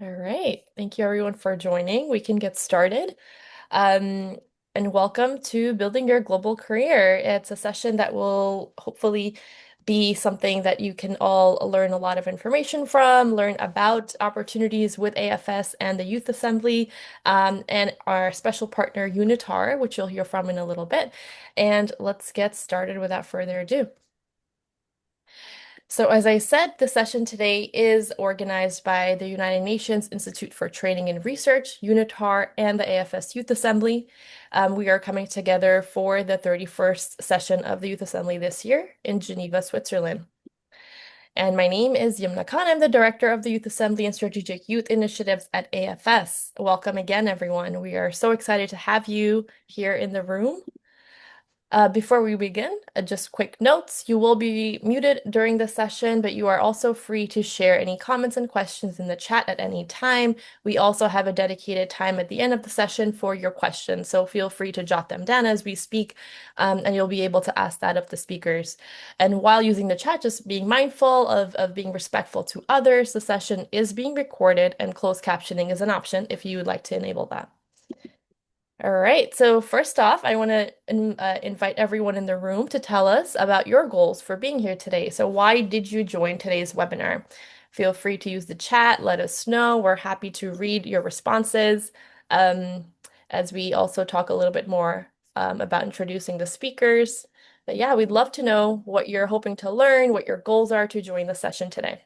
All right. Thank you everyone for joining. We can get started. Um, and welcome to Building Your Global Career. It's a session that will hopefully be something that you can all learn a lot of information from, learn about opportunities with AFS and the Youth Assembly, and our special partner, UNITAR, which you'll hear from in a little bit. And let's get started without further ado. So, as I said, the session today is organized by the United Nations Institute for Training and Research, UNITAR, and the AFS Youth Assembly. We are coming together for the 31st session of the Youth Assembly this year in Geneva, Switzerland. And my name is Yumna Khan. I'm the Director of the Youth Assembly and Strategic Youth Initiatives at AFS. Welcome again, everyone. We are so excited to have you here in the room. Before we begin, just quick notes. You will be muted during the session, but you are also free to share any comments and questions in the chat at any time. We also have a dedicated time at the end of the session for your questions, so feel free to jot them down as we speak, and you'll be able to ask that of the speakers. And while using the chat, just being mindful of being respectful to others. The session is being recorded, and closed captioning is an option if you would like to enable that. All right, so first off, I want to invite everyone in the room to tell us about your goals for being here today. So why did you join today's webinar? Feel free to use the chat, let us know. We're happy to read your responses um, as we also talk a little bit more about introducing the speakers. But yeah, we'd love to know what you're hoping to learn, what your goals are to join the session today.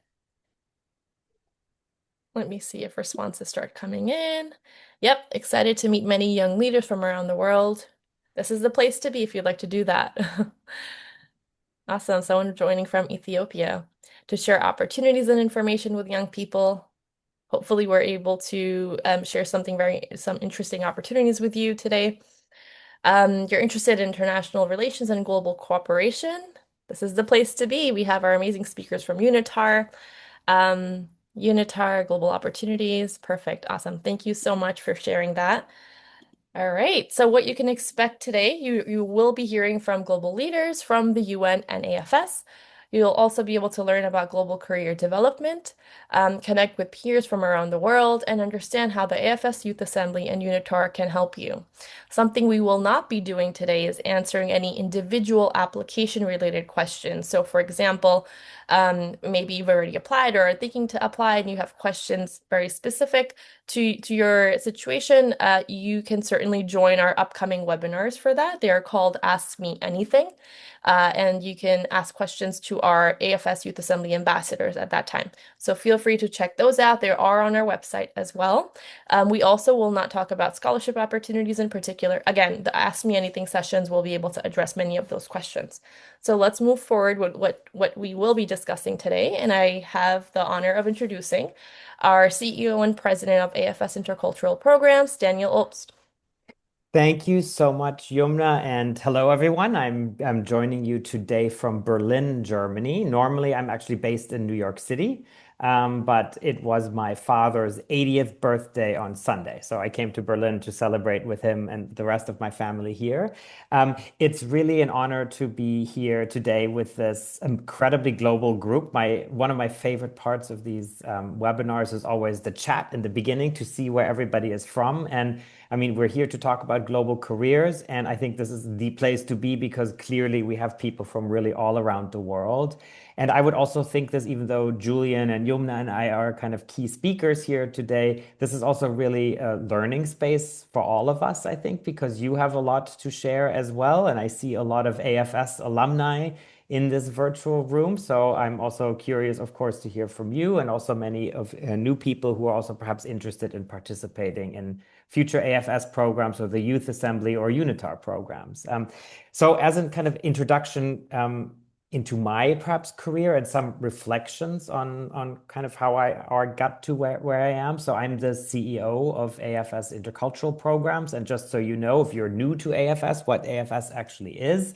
Let me see if responses start coming in. Yep, excited to meet many young leaders from around the world. This is the place to be if you'd like to do that. Awesome. Someone joining from Ethiopia to share opportunities and information with young people. Hopefully, we're able to share some interesting opportunities with you today. You're interested in international relations and global cooperation. This is the place to be. We have our amazing speakers from UNITAR. Um, UNITAR, Global Opportunities. Perfect. Awesome. Thank you so much for sharing that. All right. So what you can expect today, you will be hearing from global leaders from the UN and AFS. You'll also be able to learn about global career development, connect with peers from around the world, and understand how the AFS Youth Assembly and UNITAR can help you. Something we will not be doing today is answering any individual application-related questions. So, for example, maybe you've already applied or are thinking to apply and you have questions very specific to your situation, you can certainly join our upcoming webinars for that. They are called Ask Me Anything. And you can ask questions to our AFS Youth Assembly ambassadors at that time. So feel free to check those out. They are on our website as well. We also will not talk about scholarship opportunities in particular. Again, the Ask Me Anything sessions will be able to address many of those questions. So let's move forward with what we will be discussing today. And I have the honor of introducing our CEO and President of AFS Intercultural Programs, Daniel Obst. Thank you so much, Yumna, and hello everyone. I'm joining you today from Berlin, Germany. Normally, I'm actually based in New York City, but it was my father's 80th birthday on Sunday, so I came to Berlin to celebrate with him and the rest of my family here. It's really an honor to be here today with this incredibly global group. One of my favorite parts of these webinars is always the chat in the beginning to see where everybody is from and I mean, we're here to talk about global careers, and I think this is the place to be because clearly we have people from really all around the world. And I would also think this, even though Julian and Yumna and I are kind of key speakers here today, this is also really a learning space for all of us, I think, because you have a lot to share as well. And I see a lot of AFS alumni in this virtual room. So I'm also curious, of course, to hear from you and also many of new people who are also perhaps interested in participating in future AFS programs or the Youth Assembly or UNITAR programs. So as a kind of introduction into my perhaps career and some reflections on kind of how I got to where I am. So I'm the CEO of AFS Intercultural Programs. And just so you know, if you're new to AFS, what AFS actually is,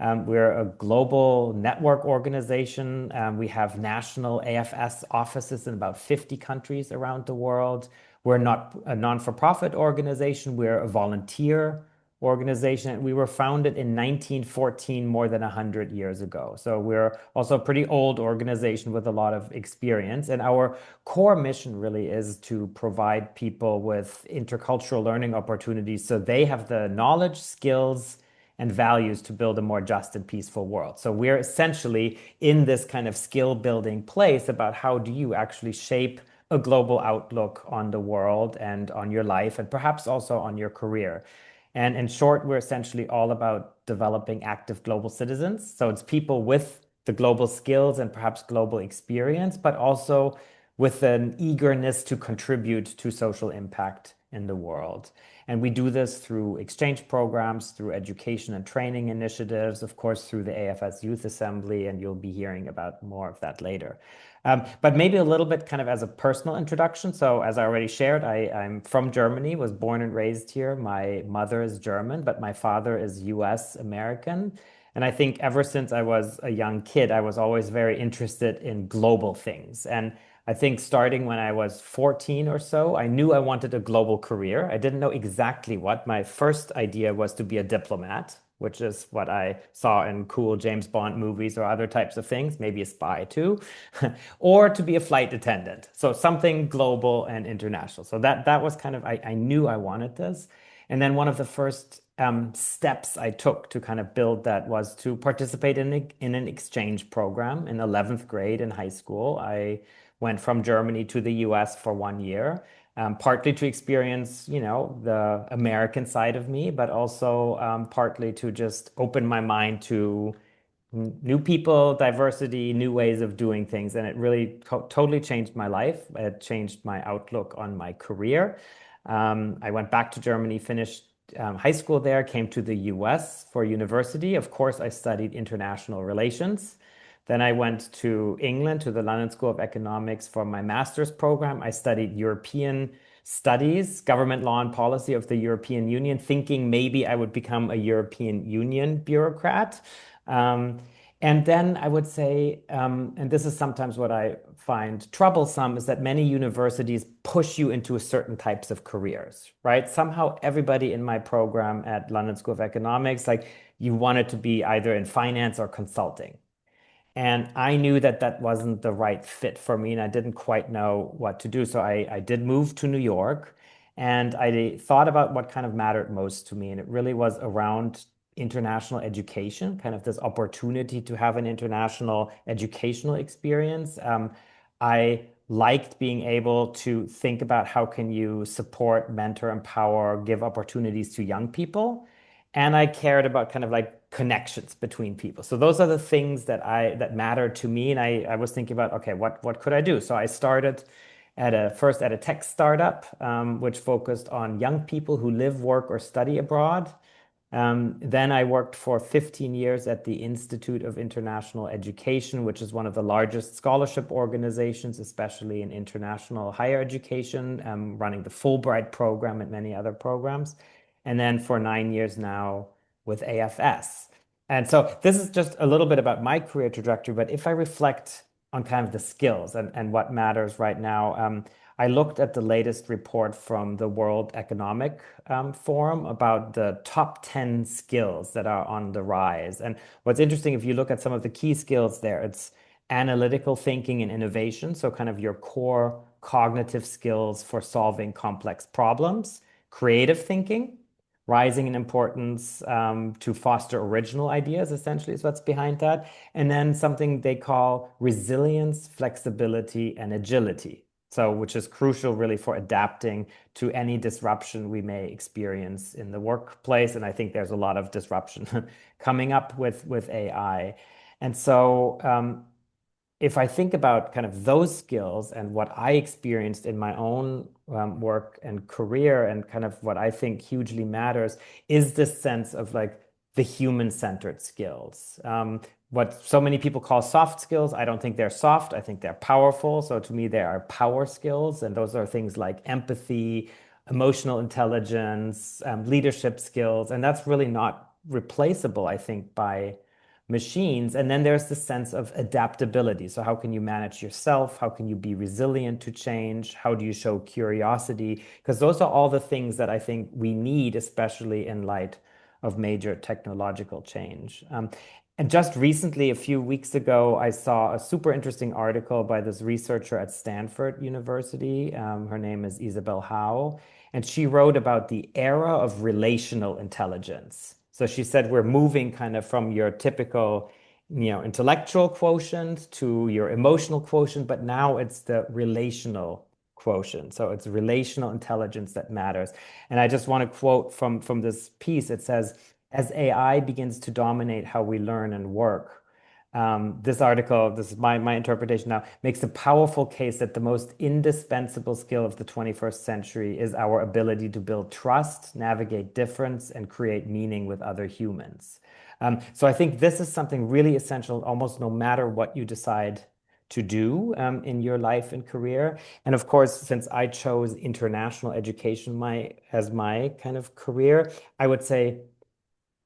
we're a global network organization. We have national AFS offices in about 50 countries around the world. We're not a non-for-profit organization. We're a volunteer organization. And we were founded in 1914, more than 100 years ago. So we're also a pretty old organization with a lot of experience. And our core mission really is to provide people with intercultural learning opportunities so they have the knowledge, skills, and values to build a more just and peaceful world. So we're essentially in this kind of skill building place about how do you actually shape a global outlook on the world and on your life and perhaps also on your career. And in short, we're essentially all about developing active global citizens. So it's people with the global skills and perhaps global experience, but also with an eagerness to contribute to social impact in the world. And we do this through exchange programs, through education and training initiatives, of course, through the AFS Youth Assembly, and you'll be hearing about more of that later. But maybe a little bit kind of as a personal introduction. So as I already shared, I'm from Germany, was born and raised here. My mother is German, but my father is US American. And I think ever since I was a young kid, I was always very interested in global things. And I think starting when I was 14 or so, I knew I wanted a global career. I didn't know exactly what. My first idea was to be a diplomat, which is what I saw in cool James Bond movies or other types of things, maybe a spy too, or to be a flight attendant. So something global and international. So that was kind of, I knew I wanted this. And then one of the first steps I took to kind of build that was to participate in an exchange program in 11th grade in high school. I went from Germany to the US for 1 year, partly to experience, the American side of me, but also partly to just open my mind to new people, diversity, new ways of doing things. And it really totally changed my life. It changed my outlook on my career. I went back to Germany, finished high school there, came to the US for university. Of course, I studied international relations. Then I went to England, to the London School of Economics for my master's program. I studied European studies, government law and policy of the European Union, thinking maybe I would become a European Union bureaucrat. Um, and then I would say, and this is sometimes what I find troublesome, is that many universities push you into certain types of careers, right? Somehow everybody in my program at London School of Economics, like you wanted to be either in finance or consulting. And I knew that that wasn't the right fit for me, and I didn't quite know what to do. So I did move to New York, and I thought about what kind of mattered most to me. And it really was around international education, kind of this opportunity to have an international educational experience. I liked being able to think about how can you support, mentor, empower, give opportunities to young people. And I cared about kind of like connections between people. So those are the things that mattered to me. And I was thinking about, okay, what could I do? So I started first at a tech startup, which focused on young people who live, work, or study abroad. Then I worked for 15 years at the Institute of International Education, which is one of the largest scholarship organizations, especially in international higher education, running the Fulbright program and many other programs. And then for 9 years now with AFS. And so this is just a little bit about my career trajectory, but if I reflect on kind of the skills and what matters right now, I looked at the latest report from the World Economic Forum about the top 10 skills that are on the rise. And what's interesting, if you look at some of the key skills there, it's analytical thinking and innovation. So kind of your core cognitive skills for solving complex problems, creative thinking, rising in importance to foster original ideas, essentially, is what's behind that. And then something they call resilience, flexibility, and agility. So, which is crucial really for adapting to any disruption we may experience in the workplace. And I think there's a lot of disruption coming up with AI. And so, if I think about kind of those skills and what I experienced in my own work and career, and kind of what I think hugely matters is this sense of like the human-centered skills. What so many people call soft skills, I don't think they're soft. I think they're powerful. So to me, they are power skills. And those are things like empathy, emotional intelligence, leadership skills. And that's really not replaceable, I think, by machines. And then there's the sense of adaptability. So how can you manage yourself? How can you be resilient to change? How do you show curiosity? Because those are all the things that I think we need, especially in light of major technological change. And just recently, a few weeks ago, I saw a super interesting article by this researcher at Stanford University. Her name is Isabel Howe, and she wrote about the era of relational intelligence. So she said we're moving kind of from your typical, intellectual quotient to your emotional quotient, but now it's the relational quotient. So it's relational intelligence that matters. And I just want to quote from this piece. It says, as AI begins to dominate how we learn and work, this article, this is my interpretation now, makes a powerful case that the most indispensable skill of the 21st century is our ability to build trust, navigate difference, and create meaning with other humans. So I think this is something really essential, almost no matter what you decide to do in your life and career. And of course, since I chose international education as my kind of career, I would say,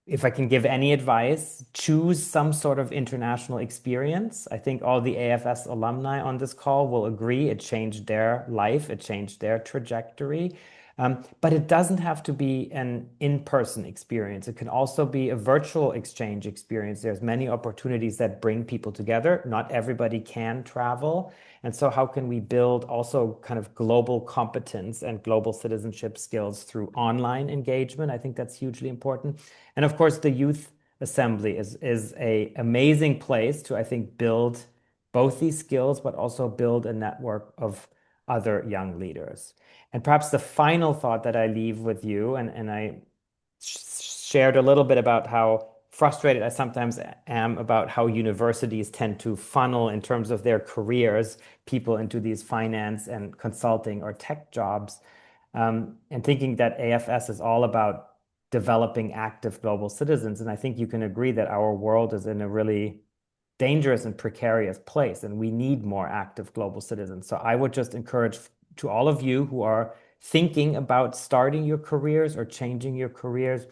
if I can give any advice, choose some sort of international experience. I think all the AFS alumni on this call will agree it changed their life, it changed their trajectory. But it doesn't have to be an in-person experience. It can also be a virtual exchange experience. There's many opportunities that bring people together. Not everybody can travel. And so how can we build also kind of global competence and global citizenship skills through online engagement? I think that's hugely important. And of course, the Youth Assembly is a amazing place to, I think, build both these skills, but also build a network of other young leaders. And perhaps the final thought that I leave with you, and I shared a little bit about how frustrated I sometimes am about how universities tend to funnel in terms of their careers people into these finance and consulting or tech jobs, and thinking that AFS is all about developing active global citizens. And I think you can agree that our world is in a really dangerous and precarious place, and we need more active global citizens. So I would just encourage to all of you who are thinking about starting your careers or changing your careers,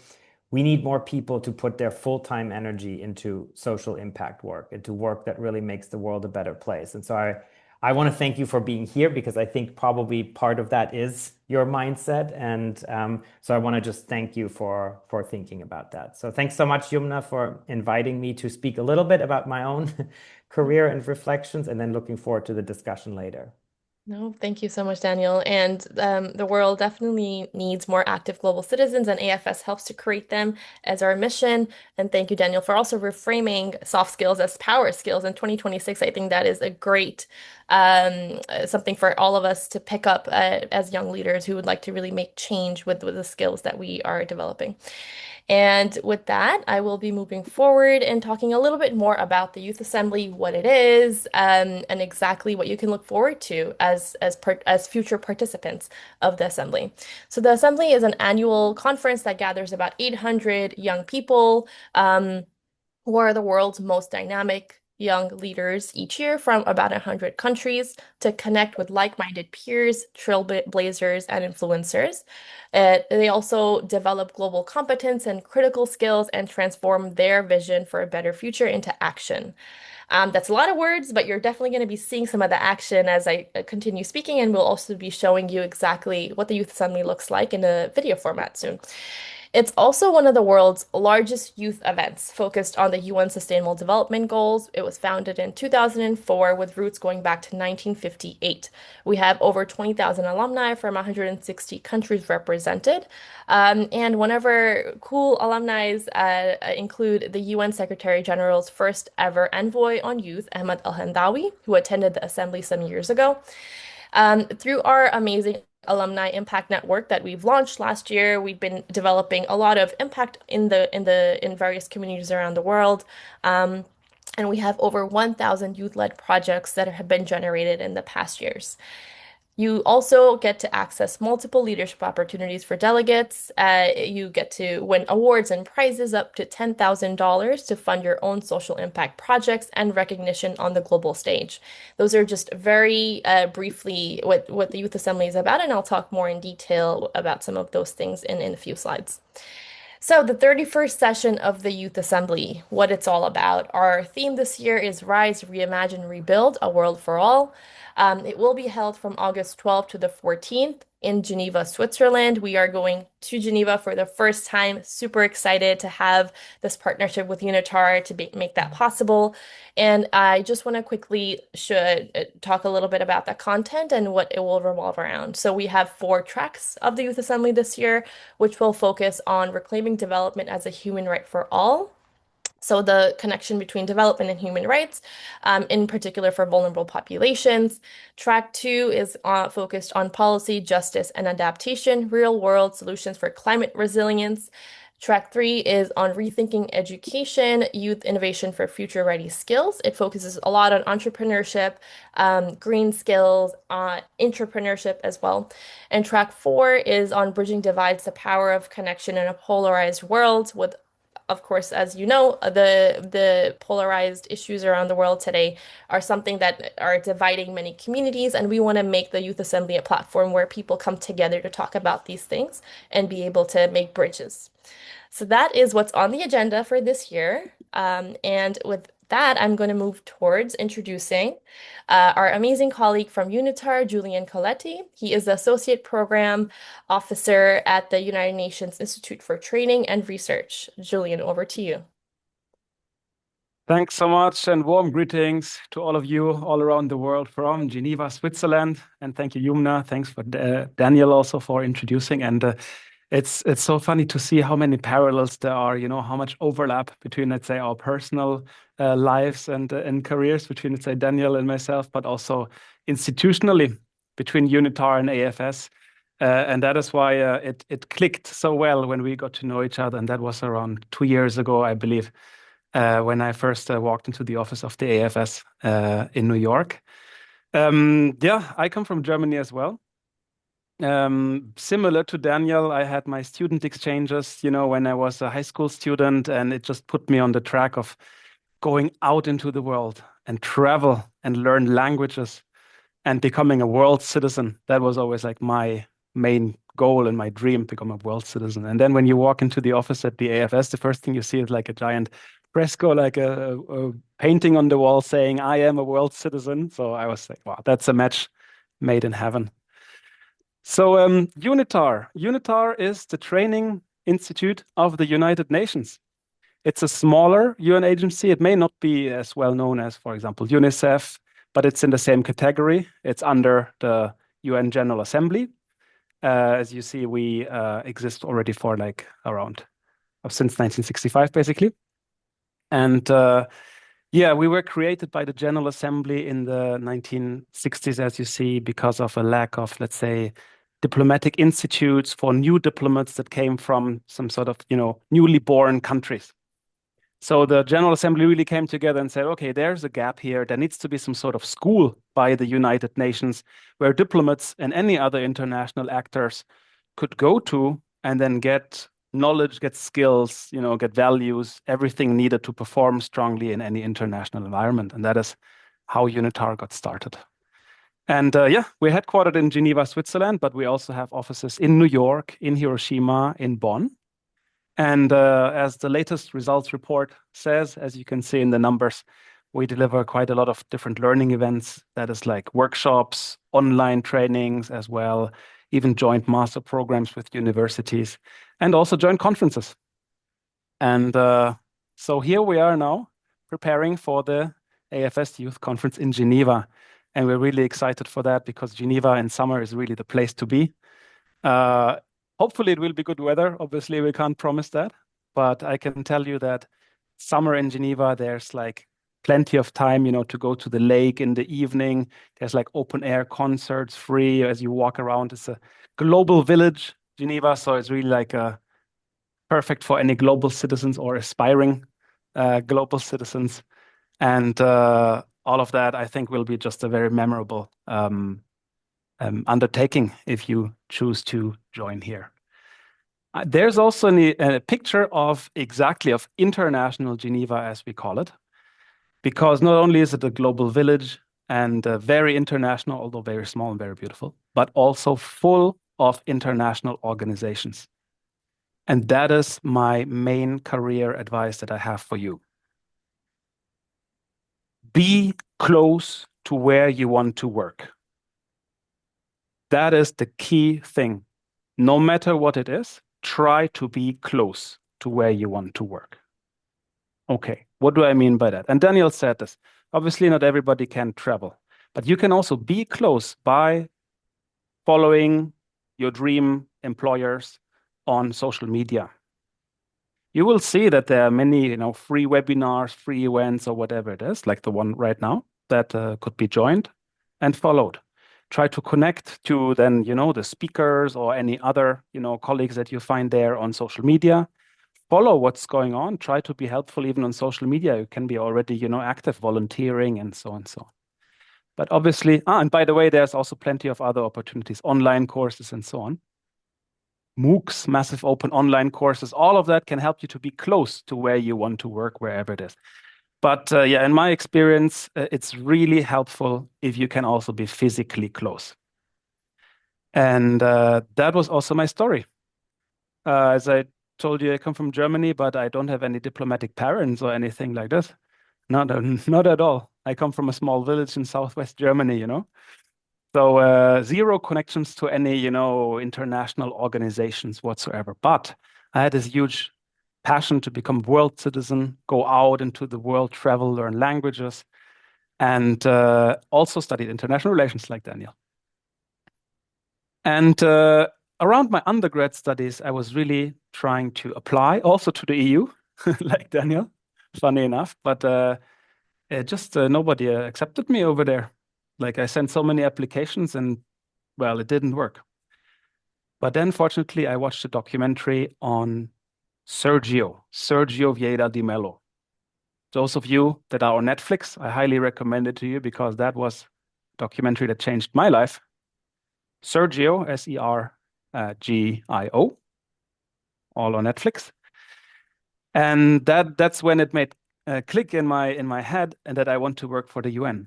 we need more people to put their full-time energy into social impact work, into work that really makes the world a better place. And so I want to thank you for being here, because I think probably part of that is your mindset. And so I want to just thank you for thinking about that. So thanks so much, Yumna, for inviting me to speak a little bit about my own career and reflections, and then looking forward to the discussion later. No, thank you so much, Daniel. And the world definitely needs more active global citizens, and AFS helps to create them as our mission. And thank you, Daniel, for also reframing soft skills as power skills in 2026. I think that is a great something for all of us to pick up as young leaders who would like to really make change with the skills that we are developing. And with that, I will be moving forward and talking a little bit more about the Youth Assembly, what it is, and exactly what you can look forward to as future participants of the Assembly. So the Assembly is an annual conference that gathers about 800 young people. Who are the world's most dynamic young leaders each year from about 100 countries to connect with like-minded peers, trailblazers, and influencers. They also develop global competence and critical skills and transform their vision for a better future into action. That's a lot of words, but you're definitely going to be seeing some of the action as I continue speaking, and we'll also be showing you exactly what the Youth Assembly looks like in a video format soon. It's also one of the world's largest youth events focused on the UN Sustainable Development Goals. It was founded in 2004 with roots going back to 1958. We have over 20,000 alumni from 160 countries represented. And one of our cool alumni include the UN Secretary General's first ever envoy on youth, Ahmed El-Hendawi, who attended the assembly some years ago. Through our amazing alumni impact network that we've launched last year, we've been developing a lot of impact in various communities around the world. And we have over 1,000 youth-led projects that have been generated in the past years. You also get to access multiple leadership opportunities for delegates. You get to win awards and prizes up to $10,000 to fund your own social impact projects and recognition on the global stage. Those are just very briefly what the Youth Assembly is about, and I'll talk more in detail about some of those things in a few slides. So, the 31st session of the Youth Assembly, what it's all about. Our theme this year is Rise, Reimagine, Rebuild, a World for All. It will be held from August 12th to the 14th in Geneva, Switzerland. We are going to Geneva for the first time. Super excited to have this partnership with UNITAR to make that possible. And I just want to quickly should talk a little bit about the content and what it will revolve around. So we have 4 tracks of the Youth Assembly this year, which will focus on reclaiming development as a human right for all. So the connection between development and human rights, in particular for vulnerable populations. Track 2 is focused on policy, justice, and adaptation, real-world solutions for climate resilience. Track 3 is on rethinking education, youth innovation for future-ready skills. It focuses a lot on entrepreneurship, green skills, entrepreneurship as well. And track 4 is on bridging divides, the power of connection in a polarized world with, of course, as you know, the polarized issues around the world today are something that are dividing many communities, and we want to make the Youth Assembly a platform where people come together to talk about these things and be able to make bridges. So that is what's on the agenda for this year. And with that, I'm going to move towards introducing our amazing colleague from UNITAR, Julian Caletti. He is the Associate Program Officer at the United Nations Institute for Training and Research. Julian, over to you. Thanks so much, and warm greetings to all of you all around the world from Geneva, Switzerland. And thank you, Yumna. Thanks for Daniel also for introducing. And it's so funny to see how many parallels there are, how much overlap between, let's say, our personal lives and careers between, let's say, Daniel and myself, but also institutionally between UNITAR and AFS. And that is why it clicked so well when we got to know each other. And that was around 2 years ago, I believe, when I first walked into the office of the AFS in New York. I come from Germany as well. Similar to Daniel, I had my student exchanges, when I was a high school student, and it just put me on the track of going out into the world and travel and learn languages and becoming a world citizen. That was always like my main goal and my dream, become a world citizen. And then when you walk into the office at the AFS, the first thing you see is like a giant fresco, like a painting on the wall saying, "I am a world citizen." So I was like, wow, that's a match made in heaven. So UNITAR is the training institute of the United Nations. It's a smaller UN agency. It may not be as well known as, for example, UNICEF, but it's in the same category. It's under the UN General Assembly. As you see, we exist already for like around since 1965, basically. And we were created by the General Assembly in the 1960s, as you see, because of a lack of, let's say, diplomatic institutes for new diplomats that came from some sort of, newly born countries. So the General Assembly really came together and said, okay, there's a gap here. There needs to be some sort of school by the United Nations where diplomats and any other international actors could go to and then get knowledge, get skills, get values, everything needed to perform strongly in any international environment. And that is how UNITAR got started. And we're headquartered in Geneva, Switzerland, but we also have offices in New York, in Hiroshima, in Bonn. And as the latest results report says, as you can see in the numbers, we deliver quite a lot of different learning events. That is like workshops, online trainings as well, even joint master programs with universities, and also joint conferences. And so here we are now preparing for the AFS Youth Conference in Geneva. And we're really excited for that because Geneva in summer is really the place to be. Hopefully it will be good weather. Obviously, we can't promise that. But I can tell you that summer in Geneva, there's like plenty of time, to go to the lake in the evening. There's like open air concerts free as you walk around. It's a global village, Geneva. So it's really like perfect for any global citizens or aspiring global citizens. And all of that, I think, will be just a very memorable undertaking if you choose to join here. There's also a picture of international Geneva, as we call it, because not only is it a global village and very international, although very small and very beautiful, but also full of international organizations. And that is my main career advice that I have for you. Be close to where you want to work. That is the key thing. No matter what it is, try to be close to where you want to work. Okay, what do I mean by that? And Daniel said this. Obviously, not everybody can travel, but you can also be close by following your dream employers on social media. You will see that there are many, free webinars, free events, or whatever it is, like the one right now, that could be joined and followed. Try to connect to then, the speakers or any other, colleagues that you find there on social media. Follow what's going on. Try to be helpful even on social media. You can be already, active volunteering and so on and so on. But obviously, and by the way, there's also plenty of other opportunities, online courses and so on. MOOCs, massive open online courses, all of that can help you to be close to where you want to work, wherever it is. But yeah, in my experience, it's really helpful if you can also be physically close. And that was also my story. As I told you, I come from Germany, but I don't have any diplomatic parents or anything like this. Not at all. I come from a small village in southwest Germany, So zero connections to any, international organizations whatsoever. But I had this huge passion to become world citizen, go out into the world, travel, learn languages, and also studied international relations like Daniel. And around my undergrad studies, I was really trying to apply also to the EU, like Daniel, funny enough, but just nobody accepted me over there. Like I sent so many applications and, well, it didn't work. But then, fortunately, I watched a documentary on Sergio Vieira de Mello. Those of you that are on Netflix, I highly recommend it to you because that was a documentary that changed my life. Sergio, Sergio, all on Netflix. And that's when it made a click in my head and that I want to work for the UN.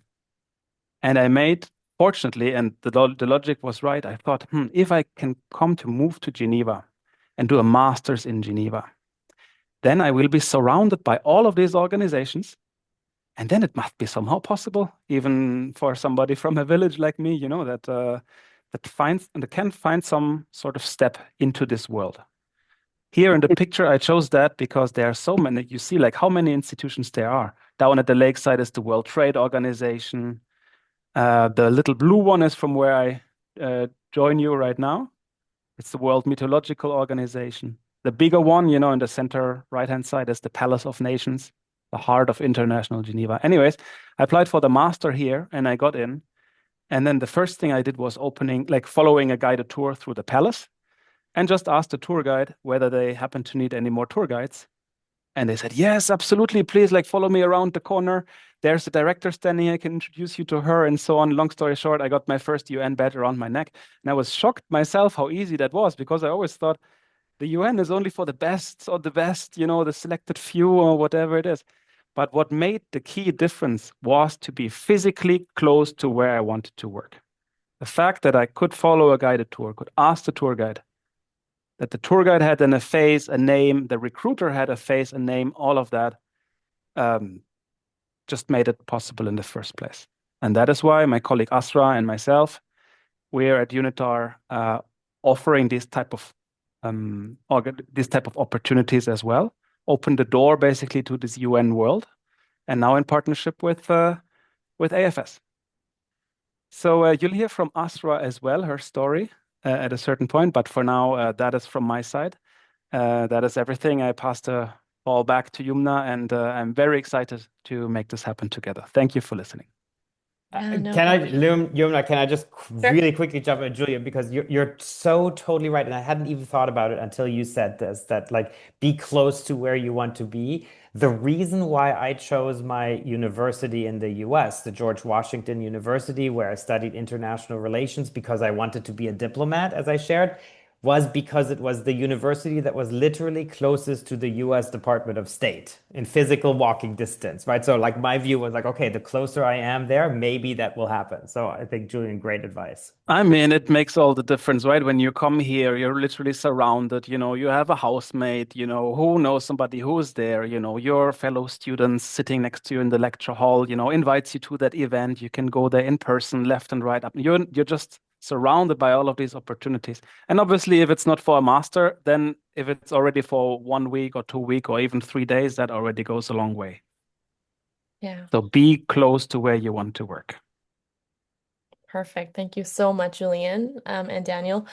And I made, fortunately, and the logic was right, I thought, if I can move to Geneva and do a master's in Geneva, then I will be surrounded by all of these organizations. And then it must be somehow possible, even for somebody from a village like me, that can find some sort of step into this world. Here in the picture, I chose that because there are so many. You see, like how many institutions there are. Down at the lakeside is the World Trade Organization. The little blue one is from where I join you right now. It's the World Meteorological Organization. The bigger one, in the center right-hand side is the Palace of Nations, the heart of international Geneva. Anyways, I applied for the master here and I got in. And then the first thing I did was following a guided tour through the palace and just asked the tour guide whether they happen to need any more tour guides. And they said, yes, absolutely. Please follow me around the corner. There's the director standing. I can introduce you to her and so on. Long story short, I got my first UN badge around my neck. And I was shocked myself how easy that was because I always thought the UN is only for the best or the best, the selected few or whatever it is. But what made the key difference was to be physically close to where I wanted to work. The fact that I could follow a guided tour, could ask the tour guide, that the tour guide had a face, a name, the recruiter had a face, a name, all of that just made it possible in the first place. And that is why my colleague Asra and myself, we're at UNITAR offering this type of opportunities as well. Open the door basically to this UN world, and now in partnership with AFS. So you'll hear from Asra as well, her story at a certain point, but for now, that is from my side. That is everything. I pass the ball back to Yumna, and I'm very excited to make this happen together. Thank you for listening. Yumna, can I just Sure. really quickly jump in, Julia, because you're so totally right. And I hadn't even thought about it until you said this, that be close to where you want to be. The reason why I chose my university in the US, the George Washington University, where I studied international relations because I wanted to be a diplomat, as I shared, was because it was the university that was literally closest to the US Department of State in physical walking distance, right? So like my view was like, okay, the closer I am there, maybe that will happen. So I think Julian, great advice. I mean, it makes all the difference, right? When you come here, you're literally surrounded, you have a housemate, who knows somebody who's there, your fellow students sitting next to you in the lecture hall, invites you to that event. You can go there in person, left and right up. You're just surrounded by all of these opportunities. And obviously, if it's not for a master, then if it's already for 1 week or 2 week or even 3 days, that already goes a long way. Yeah. So be close to where you want to work. Perfect. Thank you so much, Julian, and Daniel.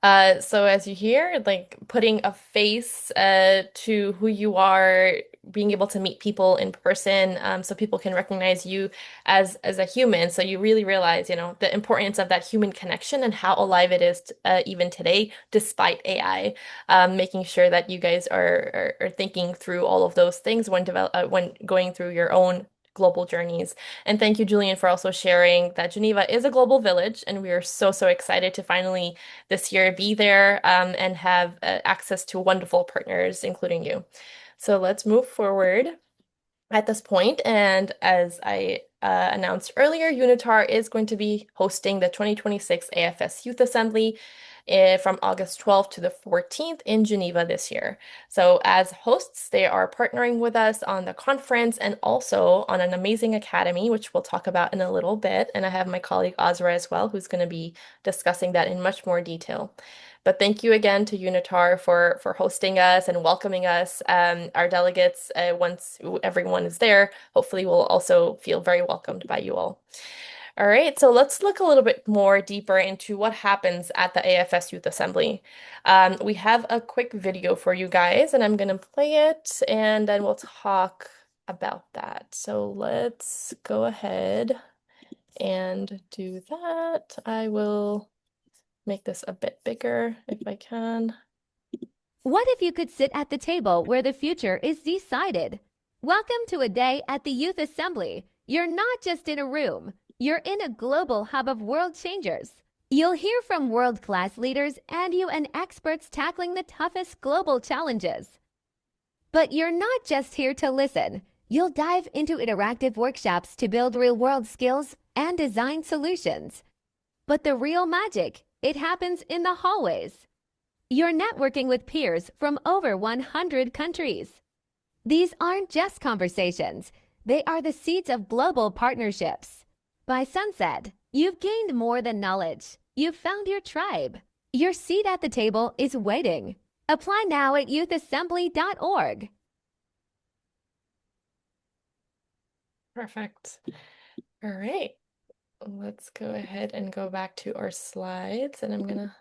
So as you hear, like putting a face to who you are, being able to meet people in person, so people can recognize you as a human. So you really realize, the importance of that human connection and how alive it is even today, despite AI. Making sure that you guys are thinking through all of those things when going through your own global journeys. And thank you, Julian, for also sharing that Geneva is a global village, and we are so, so excited to finally this year be there and have access to wonderful partners, including you. So let's move forward at this point. And as I announced earlier, UNITAR is going to be hosting the 2026 AFS Youth Assembly from August 12th to the 14th in Geneva this year. So as hosts, they are partnering with us on the conference and also on an amazing academy, which we'll talk about in a little bit. And I have my colleague Azra as well, who's going to be discussing that in much more detail. But thank you again to UNITAR for hosting us and welcoming us. Our delegates, once everyone is there, hopefully will also feel very welcomed by you all. All right, so let's look a little bit more deeper into what happens at the AFS Youth Assembly. We have a quick video for you guys, and I'm going to play it, and then we'll talk about that. So let's go ahead and do that. I will make this a bit bigger if I can. What if you could sit at the table where the future is decided? Welcome to a day at the Youth Assembly. You're not just in a room, you're in a global hub of world changers. You'll hear from world-class leaders and UN experts tackling the toughest global challenges. But you're not just here to listen. You'll dive into interactive workshops to build real-world skills and design solutions. But the real magic, it happens in the hallways. You're networking with peers from over 100 countries. These aren't just conversations, they are the seeds of global partnerships. By sunset, you've gained more than knowledge. You've found your tribe. Your seat at the table is waiting. Apply now at youthassembly.org. Perfect. All right. Let's go ahead and go back to our slides, and I'm gonna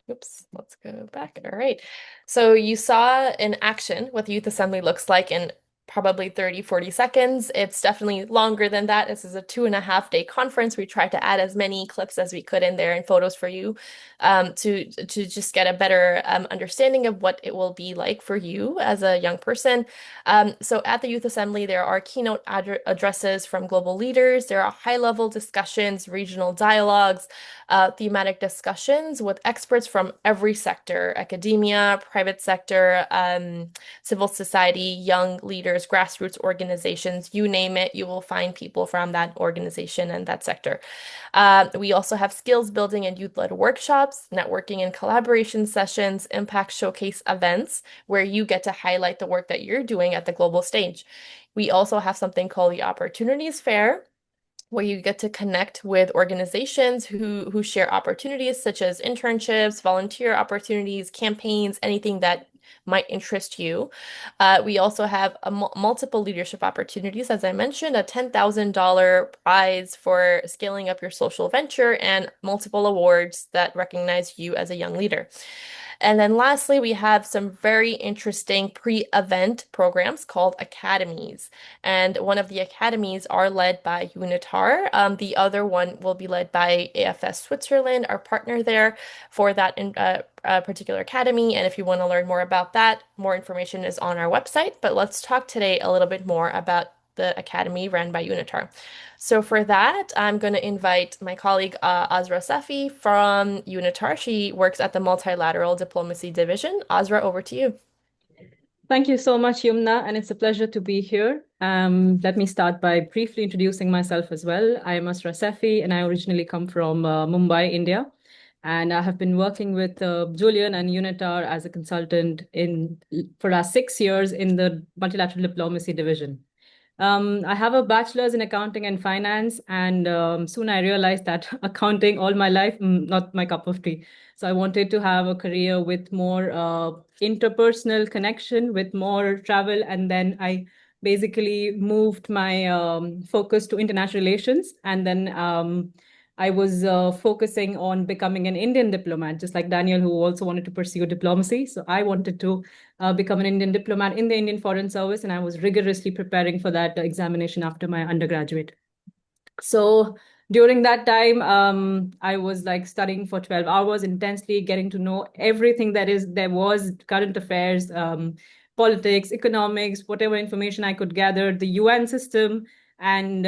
oops, let's go back. All right. So you saw in action what the Youth Assembly looks like in probably 30, 40 seconds. It's definitely longer than that. This is a 2.5 day conference. We tried to add as many clips as we could in there and photos for you to just get a better understanding of what it will be like for you as a young person. So at the Youth Assembly, there are keynote addresses from global leaders. There are high-level discussions, regional dialogues, thematic discussions with experts from every sector, academia, private sector, civil society, young leaders, grassroots organizations, you name it, you will find people from that organization and that sector. We also have skills building and youth-led workshops, networking and collaboration sessions, impact showcase events where you get to highlight the work that you're doing at the global stage. We also have something called the Opportunities Fair, where you get to connect with organizations who share opportunities such as internships, volunteer opportunities, campaigns, anything that might interest you. We also have multiple leadership opportunities, as I mentioned, a $10,000 prize for scaling up your social venture and multiple awards that recognize you as a young leader. And then lastly, we have some very interesting pre-event programs called academies. And one of the academies are led by UNITAR. The other one will be led by AFS Switzerland, our partner there for that particular academy. And if you want to learn more about that, more information is on our website. But let's talk today a little bit more about the academy run by UNITAR. So for that, I'm going to invite my colleague Azra Safi from UNITAR. She works at the Multilateral Diplomacy Division. Azra, over to you. Thank you so much, Yumna, and it's a pleasure to be here. Let me start by briefly introducing myself as well. I am Asra Safi, and I originally come from Mumbai, India. And I have been working with Julian and UNITAR as a consultant for the last 6 years in the Multilateral Diplomacy Division. I have a bachelor's in accounting and finance, and soon I realized that accounting all my life, not my cup of tea. So I wanted to have a career with more interpersonal connection, with more travel, and then I basically moved my focus to international relations, and then I was focusing on becoming an Indian diplomat, just like Daniel, who also wanted to pursue diplomacy. So I wanted to become an Indian diplomat in the Indian Foreign Service, and I was rigorously preparing for that examination after my undergraduate. So during that time, I was like studying for 12 hours intensely, getting to know everything there was, current affairs, politics, economics, whatever information I could gather, the UN system. And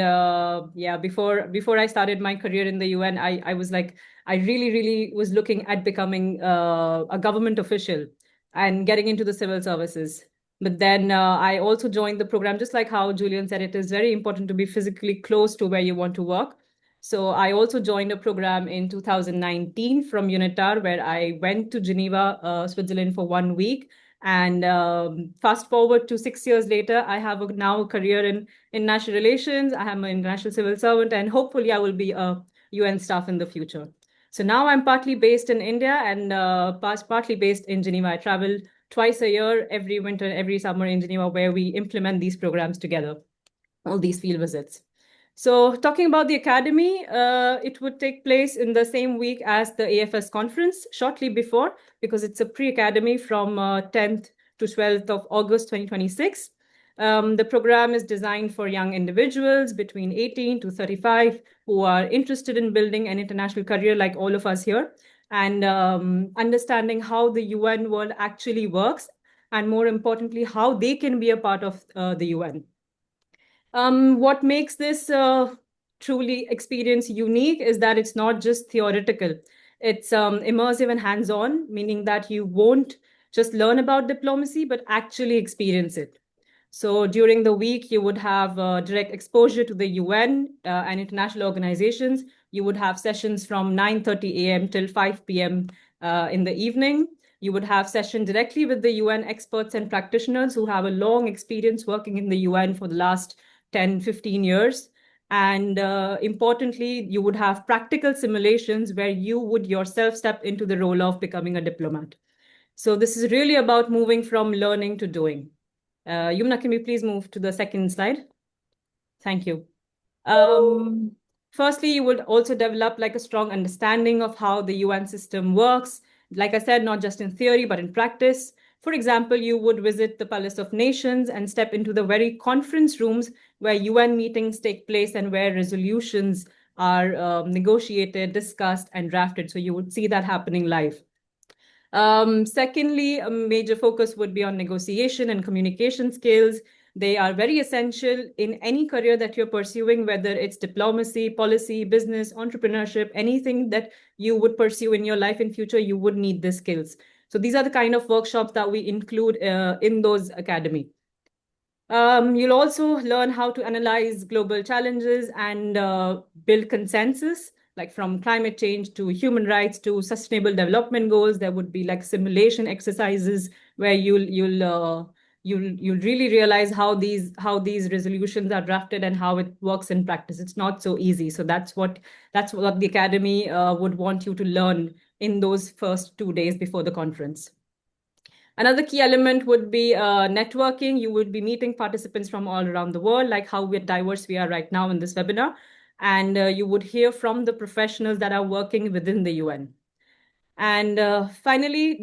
yeah, before I started my career in the UN, I was like, I really was looking at becoming a government official and getting into the civil services. But then I also joined the program, just like how Julian said, it is very important to be physically close to where you want to work. So I also joined a program in 2019 from UNITAR, where I went to Geneva, Switzerland for 1 week. And fast forward to 6 years later, I have now a career in international relations. I am an international civil servant, and hopefully I will be a UN staff in the future. So now I'm partly based in India and partly based in Geneva. I travel twice a year, every winter, every summer in Geneva, where we implement these programs together, all these field visits. So talking about the academy, it would take place in the same week as the AFS conference, shortly before, because it's a pre-academy from 10th to 12th of August 2026. The program is designed for young individuals between 18 to 35 who are interested in building an international career like all of us here, and understanding how the UN world actually works, and more importantly, how they can be a part of the UN. What makes this truly experience unique is that it's not just theoretical. It's immersive and hands-on, meaning that you won't just learn about diplomacy, but actually experience it. So during the week, you would have direct exposure to the UN and international organizations. You would have sessions from 9:30 a.m. till 5 p.m. In the evening. You would have sessions directly with the UN experts and practitioners who have a long experience working in the UN for the last 10, 15 years. And importantly, you would have practical simulations where you would yourself step into the role of becoming a diplomat. So this is really about moving from learning to doing. Yumna, can we please move to the second slide? Thank you. Firstly, you would also develop like a strong understanding of how the UN system works. Like I said, not just in theory, but in practice. For example, you would visit the Palace of Nations and step into the very conference rooms where UN meetings take place and where resolutions are negotiated, discussed, and drafted. So you would see that happening live. Secondly, a major focus would be on negotiation and communication skills. They are very essential in any career that you're pursuing, whether it's diplomacy, policy, business, entrepreneurship, anything that you would pursue in your life in future, you would need these skills. So these are the kind of workshops that we include in those academy. You'll also learn how to analyze global challenges and build consensus, like from climate change to human rights to sustainable development goals. There would be like simulation exercises where you'll really realize how these resolutions are drafted and how it works in practice. It's not so easy. So that's what the academy would want you to learn in those first 2 days before the conference. Another key element would be networking. You would be meeting participants from all around the world, like how diverse we are right now in this webinar. And you would hear from the professionals that are working within the UN. And finally,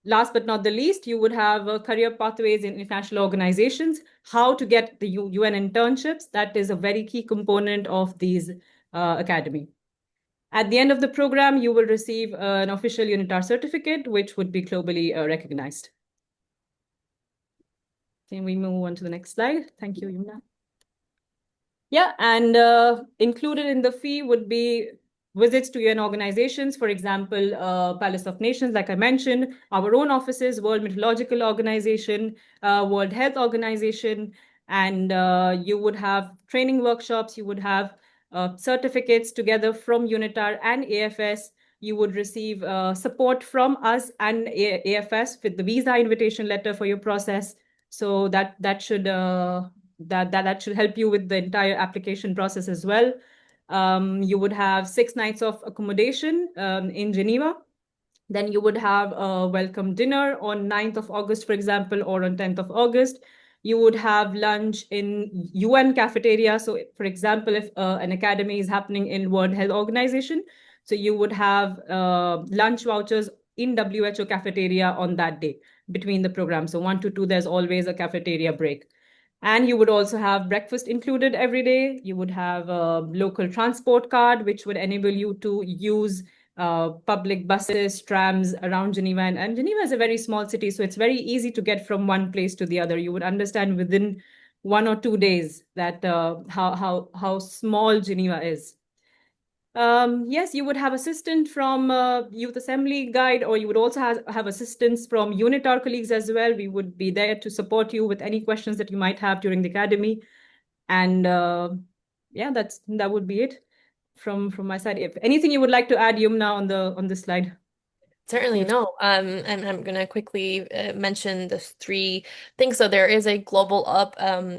last but not the least, you would have career pathways in international organizations, how to get the UN internships. That is a very key component of these academy. At the end of the program, you will receive an official UNITAR certificate, which would be globally recognized. Can we move on to the next slide? Thank you, Yumna. Yeah, and included in the fee would be visits to UN organizations, for example, Palace of Nations, like I mentioned, our own offices, World Meteorological Organization, World Health Organization, and you would have training workshops, you would have certificates together from UNITAR and AFS. You would receive support from us and AFS with the visa invitation letter for your process. So that should that should help you with the entire application process as well. You would have 6 nights of accommodation in Geneva. Then you would have a welcome dinner on 9th of August, for example, or on 10th of August. You would have lunch in UN cafeteria. So, for example, if an academy is happening in World Health Organization, so you would have lunch vouchers in WHO cafeteria on that day between the programs. So 1 to 2, there's always a cafeteria break. And you would also have breakfast included every day. You would have a local transport card, which would enable you to use public buses, trams around Geneva. And Geneva is a very small city, so it's very easy to get from one place to the other. You would understand within 1 or 2 days that how small Geneva is. Yes, you would have assistance from Youth Assembly guide, or you would also have assistance from UNITAR colleagues as well. We would be there to support you with any questions that you might have during the academy. And yeah, that would be it from my side. If anything you would like to add, Yumna, on the slide. Certainly no. And I'm going to quickly mention the three things. So there is a Global Up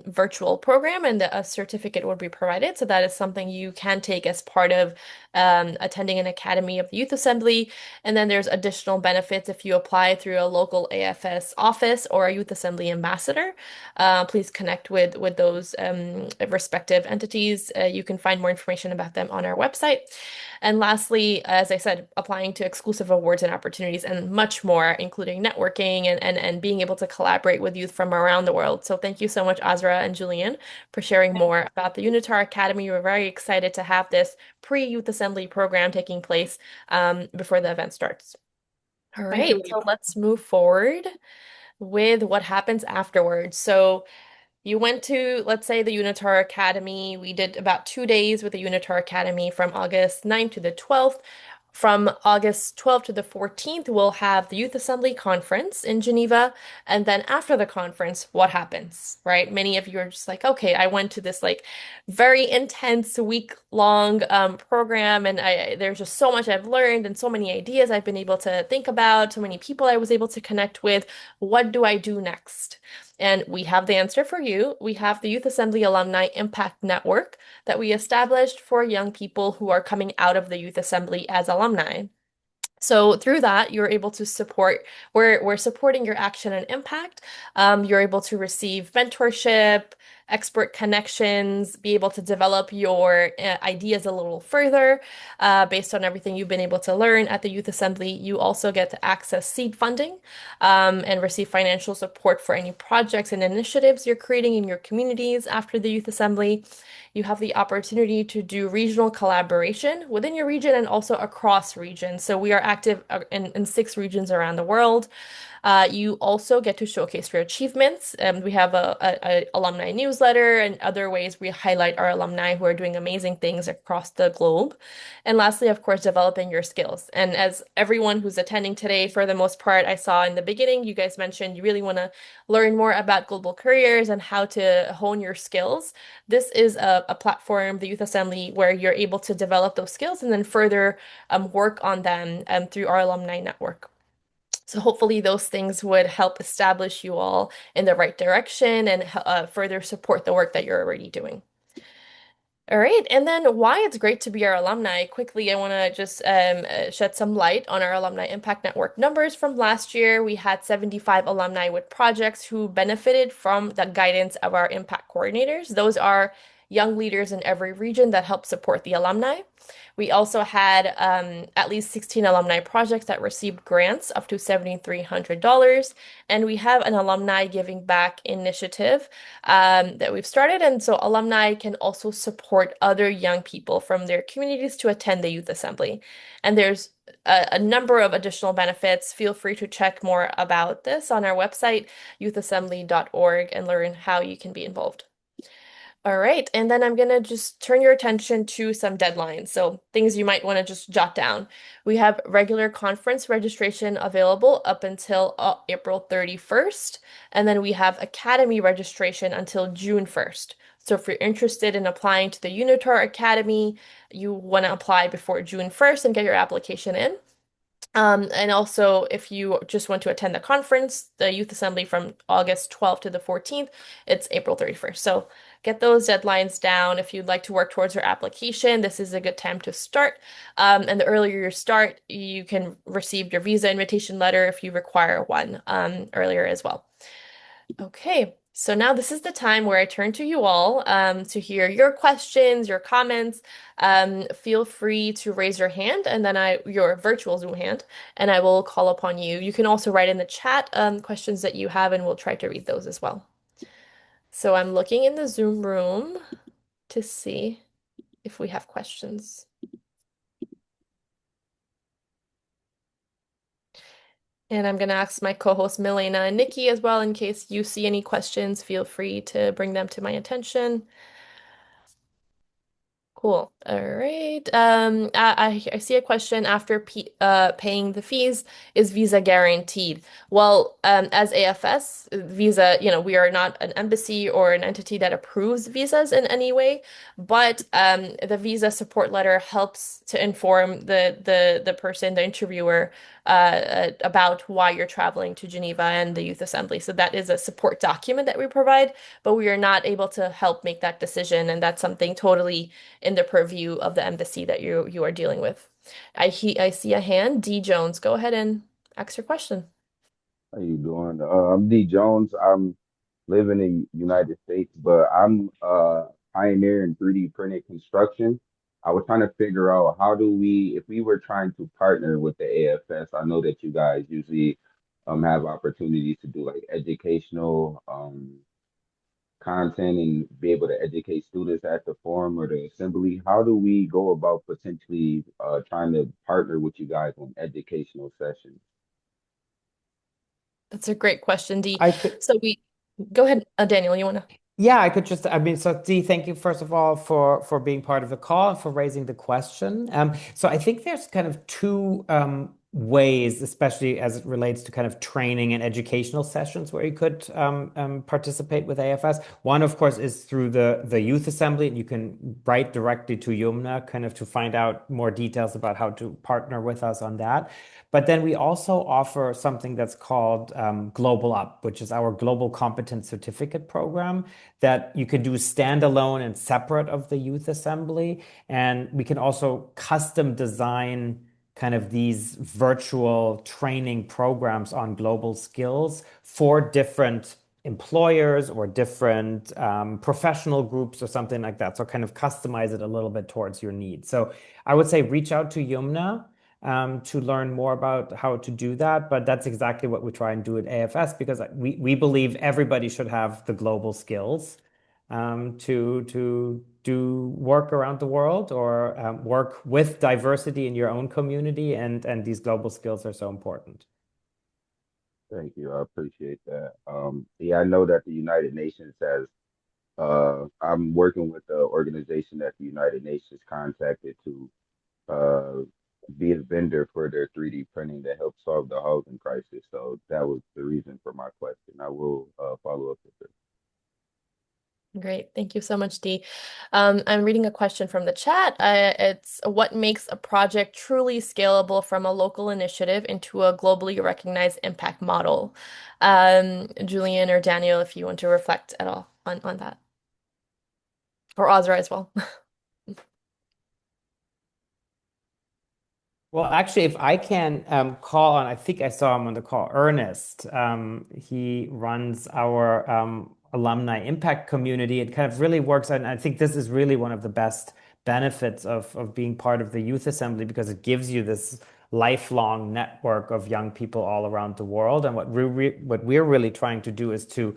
virtual program, and a certificate would be provided. So that is something you can take as part of attending an academy of the Youth Assembly. And then there's additional benefits if you apply through a local AFS office or a Youth Assembly ambassador. Please connect with those respective entities. You can find more information about them on our website. And lastly, as I said, applying to exclusive awards and opportunities and much more, including networking and being able to collaborate with youth from around the world. So thank you so much, Azra and Julian, for sharing more about the UNITAR Academy. We're very excited to have this pre-Youth Assembly program taking place before the event starts. All Thank right, you. so let's move forward with what happens afterwards. So you went to, let's say, the UNITAR Academy. We did about 2 days with the UNITAR Academy from August 9th to the 12th. From August 12th to the 14th, we'll have the Youth Assembly Conference in Geneva. And then after the conference, what happens, right? Many of you are just like, okay, I went to this like very intense week-long program, and there's just so much I've learned and so many ideas I've been able to think about, so many people I was able to connect with. What do I do next? And we have the answer for you. We have the Youth Assembly Alumni Impact Network that we established for young people who are coming out of the Youth Assembly as alumni. So through that, you're able to support, we're supporting your action and impact. You're able to receive mentorship, expert connections, be able to develop your ideas a little further based on everything you've been able to learn at the Youth Assembly. You also get to access seed funding and receive financial support for any projects and initiatives you're creating in your communities after the Youth Assembly. You have the opportunity to do regional collaboration within your region and also across regions. So we are active in 6 regions around the world. You also get to showcase your achievements. We have a alumni newsletter and other ways we highlight our alumni who are doing amazing things across the globe. And lastly, of course, developing your skills. And as everyone who's attending today, for the most part, I saw in the beginning, you guys mentioned you really want to learn more about global careers and how to hone your skills. This is a platform, the Youth Assembly, where you're able to develop those skills and then further work on them through our alumni network. So hopefully those things would help establish you all in the right direction and further support the work that you're already doing. All right, and then why it's great to be our alumni. Quickly, I want to just shed some light on our Alumni Impact Network numbers from last year. We had 75 alumni with projects who benefited from the guidance of our impact coordinators. Those are young leaders in every region that help support the alumni. We also had at least 16 alumni projects that received grants up to $7,300. And we have an alumni giving back initiative that we've started. And so alumni can also support other young people from their communities to attend the Youth Assembly. And there's a number of additional benefits. Feel free to check more about this on our website, youthassembly.org, and learn how you can be involved. All right, and then I'm gonna just turn your attention to some deadlines. So things you might want to just jot down. We have regular conference registration available up until April 31st, and then we have academy registration until June 1st. So if you're interested in applying to the UNITAR Academy, you want to apply before June 1st and get your application in. And also, if you just want to attend the conference, the Youth Assembly from August 12th to the 14th, it's April 31st. So get those deadlines down. If you'd like to work towards your application, this is a good time to start. And the earlier you start, you can receive your visa invitation letter if you require one earlier as well. Okay, so now this is the time where I turn to you all to hear your questions, your comments. Feel free to raise your hand and then your virtual Zoom hand, and I will call upon you. You can also write in the chat questions that you have, and we'll try to read those as well. So I'm looking in the Zoom room to see if we have questions. And I'm going to ask my co-hosts Milena and Nikki as well in case you see any questions. Feel free to bring them to my attention. Cool. All right. I see a question after p paying the fees, is visa guaranteed? Well, as AFS, visa, we are not an embassy or an entity that approves visas in any way, but the visa support letter helps to inform the person, the interviewer, about why you're traveling to Geneva and the Youth Assembly. So that is a support document that we provide, but we are not able to help make that decision, and that's something totally in the purview of the embassy that you are dealing with. I see a hand. D Jones, go ahead and ask your question. How you doing? I'm D Jones. I'm living in United States, but I'm pioneering 3D printed construction. I was trying to figure out how do we, if we were trying to partner with the AFS, I know that you guys usually have opportunities to do like educational content and be able to educate students at the forum or the assembly. How do we go about potentially trying to partner with you guys on educational sessions? That's a great question, D. I could, So we go ahead, Daniel, you want to? yeah, I could just, I mean, so Dee, thank you first of all for being part of the call and for raising the question. So I think there's kind of two ways, especially as it relates to kind of training and educational sessions where you could participate with AFS. One, of course, is through the Youth Assembly, and you can write directly to Yumna kind of to find out more details about how to partner with us on that. But then we also offer something that's called Global Up, which is our Global Competence Certificate program that you can do standalone and separate of the Youth Assembly. And we can also custom design kind of these virtual training programs on global skills for different employers or different professional groups or something like that. So kind of customize it a little bit towards your needs. So I would say reach out to Yumna to learn more about how to do that. But that's exactly what we try and do at AFS because we believe everybody should have the global skills to do work around the world or work with diversity in your own community. And these global skills are so important. Thank you. I appreciate that. Yeah, I know that the United Nations has, I'm working with the organization that the United Nations contacted to uh, be a vendor for their 3D printing that helps solve the housing crisis. So that was the reason for my question. I will follow up with it. Great. Thank you so much, Dee. I'm reading a question from the chat. It's what makes a project truly scalable from a local initiative into a globally recognized impact model? Julian or Daniel, if you want to reflect at all on that, or Ozra as well. Well, actually, if I can call on, I think I saw him on the call, Ernest. He runs our alumni impact community. It kind of really works, and I think this is really one of the best benefits of being part of the Youth Assembly because it gives you this lifelong network of young people all around the world. And what we're really trying to do is to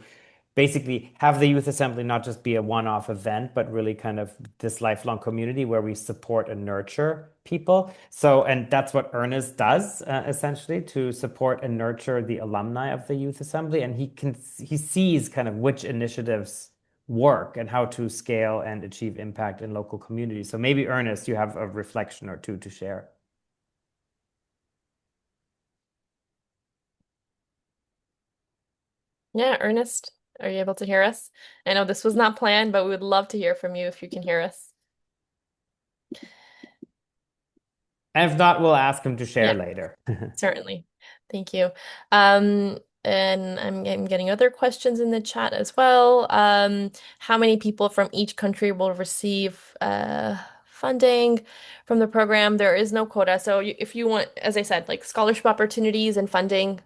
basically have the Youth Assembly not just be a one-off event, but really kind of this lifelong community where we support and nurture people. So, and that's what Ernest does essentially to support and nurture the alumni of the Youth Assembly. And he sees kind of which initiatives work and how to scale and achieve impact in local communities. So maybe Ernest, you have a reflection or two to share. Yeah, Ernest, are you able to hear us? I know this was not planned, but we would love to hear from you if you can hear us. And if not, we'll ask him to share Yeah. later. Certainly. Thank you. And I'm getting other questions in the chat as well. How many people from each country will receive funding from the program? There is no quota. So if you want, as I said, like scholarship opportunities and funding,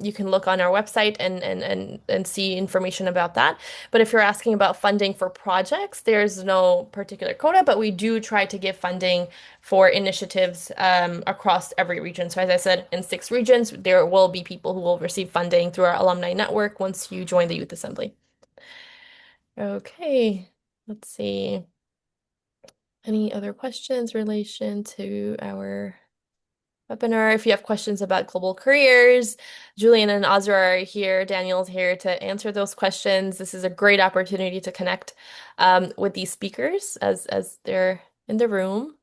you can look on our website and see information about that. But if you're asking about funding for projects, there's no particular quota, but we do try to give funding for initiatives across every region. So as I said, in 6 regions, there will be people who will receive funding through our alumni network once you join the Youth Assembly. Okay, let's see. Any other questions in relation to our webinar? If you have questions about global careers, Julian and Azra are here. Daniel's here to answer those questions. This is a great opportunity to connect with these speakers as they're in the room.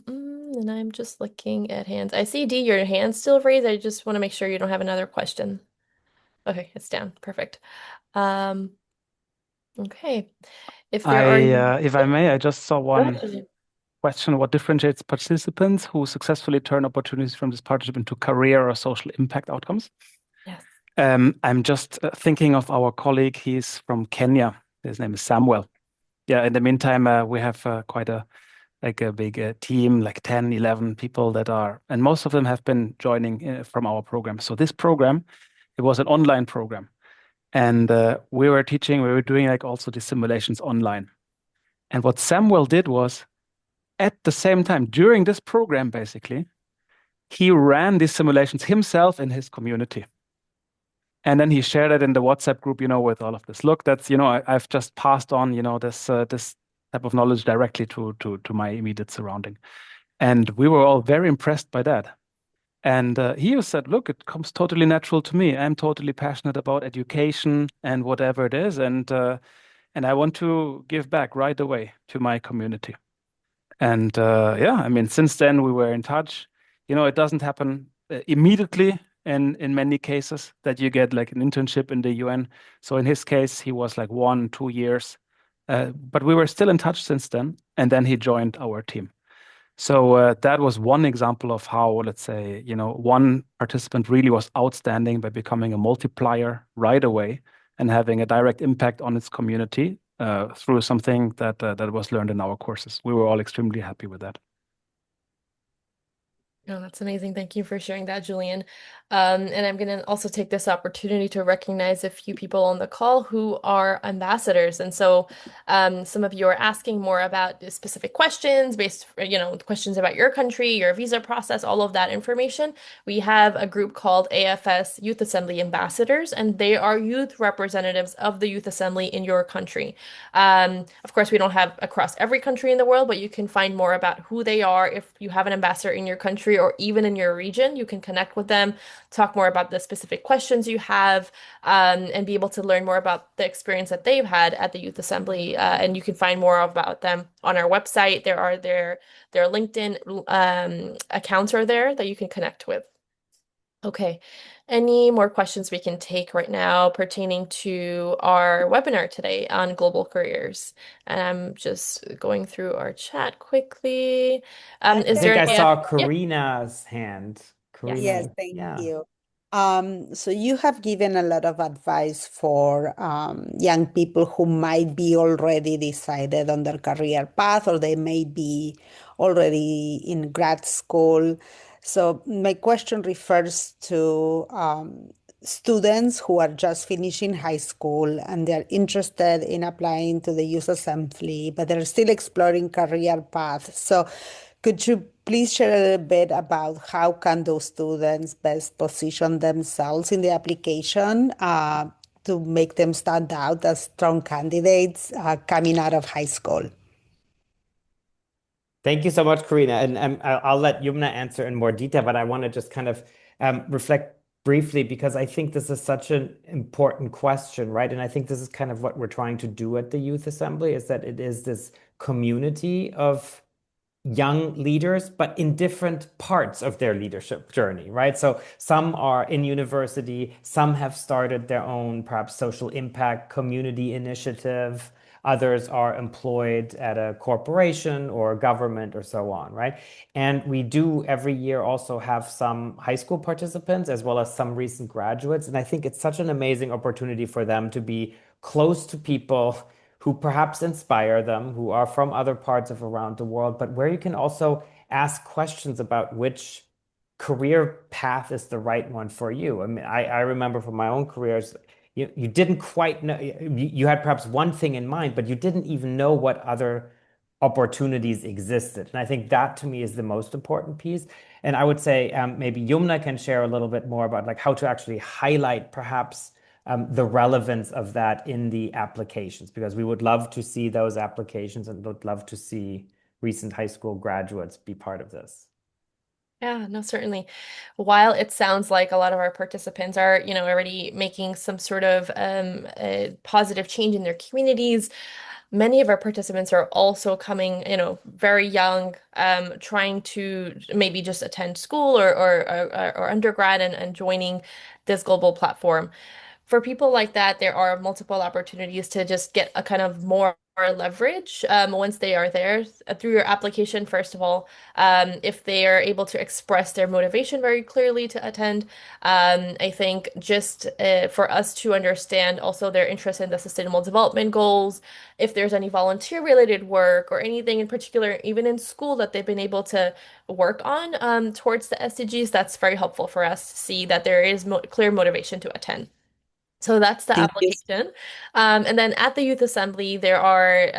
And I'm just looking at hands. I see, D, your hand's still raised. I just want to make sure you don't have another question. Okay, it's down. Perfect. Okay. If there are If I may, I just saw Go one ahead. question: what differentiates participants who successfully turn opportunities from this partnership into career or social impact outcomes? Yes. I'm just thinking of our colleague. He's from Kenya. His name is Samuel. Yeah, in the meantime, we have quite a big team, like 10, 11 people that are, and most of them have been joining from our program. So this program, it was an online program. And we were doing like also the simulations online. And what Samuel did was, at the same time, during this program, basically, he ran these simulations himself in his community. And then he shared it in the WhatsApp group, with all of this. Look, that's, I've just passed on, this type of knowledge directly to my immediate surrounding. And we were all very impressed by that. And he said, look, it comes totally natural to me. I'm totally passionate about education and whatever it is. And I want to give back right away to my community. And yeah, I mean, since then we were in touch. It doesn't happen immediately in many cases that you get like an internship in the UN. So in his case, he was like 1, 2 years. But we were still in touch since then. And then he joined our team. So that was one example of how, let's say, one participant really was outstanding by becoming a multiplier right away and having a direct impact on its community through something that was learned in our courses. We were all extremely happy with that. Oh, that's amazing. Thank you for sharing that, Julian. And I'm going to also take this opportunity to recognize a few people on the call who are ambassadors. And so some of you are asking more about specific questions questions about your country, your visa process, all of that information. We have a group called AFS Youth Assembly Ambassadors, and they are youth representatives of the Youth Assembly in your country. Of course, we don't have across every country in the world, but you can find more about who they are if you have an ambassador in your country or even in your region. You can connect with them, talk more about the specific questions you have, and be able to learn more about the experience that they've had at the Youth Assembly. And you can find more about them on our website. There are their LinkedIn accounts are there that you can connect with. Okay. Any more questions we can take right now pertaining to our webinar today on global careers? And I'm just going through our chat quickly. Is I there think I any? saw Yeah. Karina's hand. Yes. Yes, Karina, thank yeah. you. So you have given a lot of advice for young people who might be already decided on their career path, or they may be already in grad school. So my question refers to students who are just finishing high school and they're interested in applying to the Youth Assembly, but they're still exploring career paths. So could you please share a little bit about how can those students best position themselves in the application to make them stand out as strong candidates coming out of high school? Thank you so much, Karina. And I'll let Yumna answer in more detail, but I want to just kind of reflect briefly because I think this is such an important question, right? And I think this is kind of what we're trying to do at the Youth Assembly, is that it is this community of young leaders, but in different parts of their leadership journey, right? So some are in university, some have started their own perhaps social impact community initiative, others are employed at a corporation or government or so on, right? And we do every year also have some high school participants as well as some recent graduates. And I think it's such an amazing opportunity for them to be close to people who perhaps inspire them, who are from other parts of around the world, but where you can also ask questions about which career path is the right one for you. I mean, I remember from my own careers, you didn't quite know, you had perhaps one thing in mind, but you didn't even know what other opportunities existed. And I think that to me is the most important piece. And I would say maybe Yumna can share a little bit more about like how to actually highlight perhaps the relevance of that in the applications, because we would love to see those applications and would love to see recent high school graduates be part of this. Yeah, no, certainly. While it sounds like a lot of our participants are, already making some sort of positive change in their communities, many of our participants are also coming, very young, trying to maybe just attend school or undergrad and joining this global platform. For people like that, there are multiple opportunities to just get a kind of more leverage once they are there through your application, first of all. If they are able to express their motivation very clearly to attend, I think just for us to understand also their interest in the Sustainable Development Goals, if there's any volunteer-related work or anything in particular, even in school that they've been able to work on towards the SDGs, that's very helpful for us to see that there is mo clear motivation to attend. So that's the Thank you. application. And then at the Youth Assembly, there are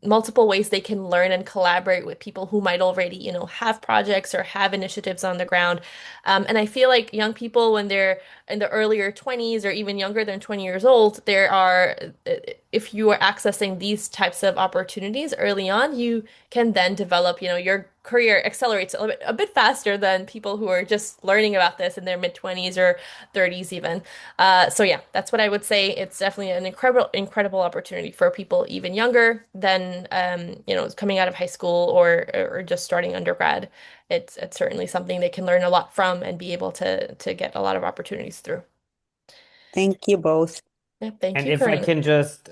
multiple ways they can learn and collaborate with people who might already, have projects or have initiatives on the ground. And I feel like young people, when they're in the earlier 20s or even younger than 20 years old, if you are accessing these types of opportunities early on, you can then develop, your career accelerates a bit faster than people who are just learning about this in their mid 20s or 30s even. So yeah, that's what I would say. It's definitely an incredible opportunity for people even younger than coming out of high school or just starting undergrad. It's certainly something they can learn a lot from and be able to get a lot of opportunities through. Thank you both. Yeah, thank And you, if I Karina. can just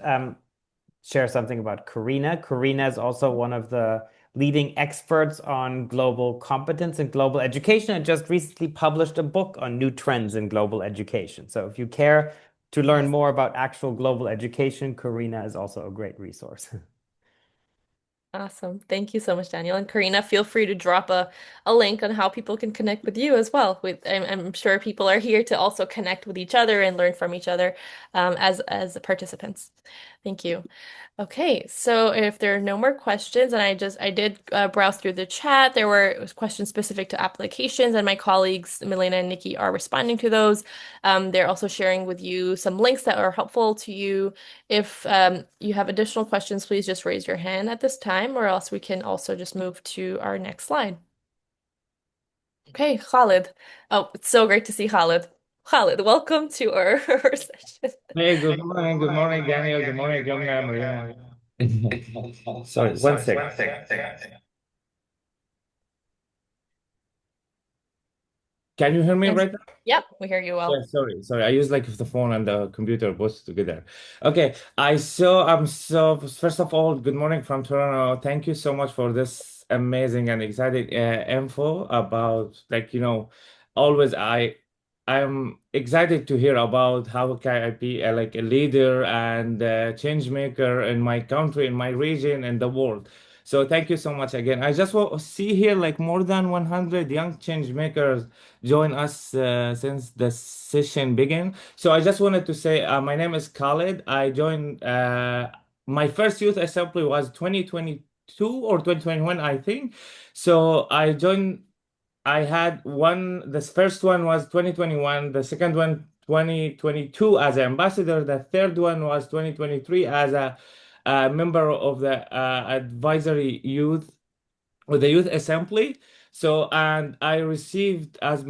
share something about Karina. Karina is also one of the leading experts on global competence and global education and just recently published a book on new trends in global education. So if you care to learn Yes. more about actual global education, Karina is also a great resource. Awesome. Thank you so much, Daniel. And Karina, feel free to drop a link on how people can connect with you as well. I'm sure people are here to also connect with each other and learn from each other as participants. Thank you. Okay, so if there are no more questions, and I did browse through the chat, there were questions specific to applications, and my colleagues Milena and Nikki are responding to those. They're also sharing with you some links that are helpful to you. If you have additional questions, please just raise your hand at this time, or else we can also just move to our next slide. Okay, Khalid. Oh, it's so great to see Khalid. Khalid, welcome to our session. Hey, good morning, Daniel. Good morning, Yomna, Marina. Sorry, one second. Can you hear me Yes. right now? Yep, we hear you Yeah, well. sorry. I use like the phone and the computer both together. Okay, I'm so first of all, good morning from Toronto. Thank you so much for this amazing and exciting info about always I'm excited to hear about how can I be like a leader and a change maker in my country, in my region, and the world. So thank you so much again. I just see here like more than 100 young change makers join us since the session began. So I just wanted to say my name is Khalid. I joined my first youth assembly was 2022 or 2021, I think. So I joined. I had one. The first one was 2021. The second one 2022 as an ambassador. The third one was 2023 as a member of the advisory youth with the youth assembly. So, and I received as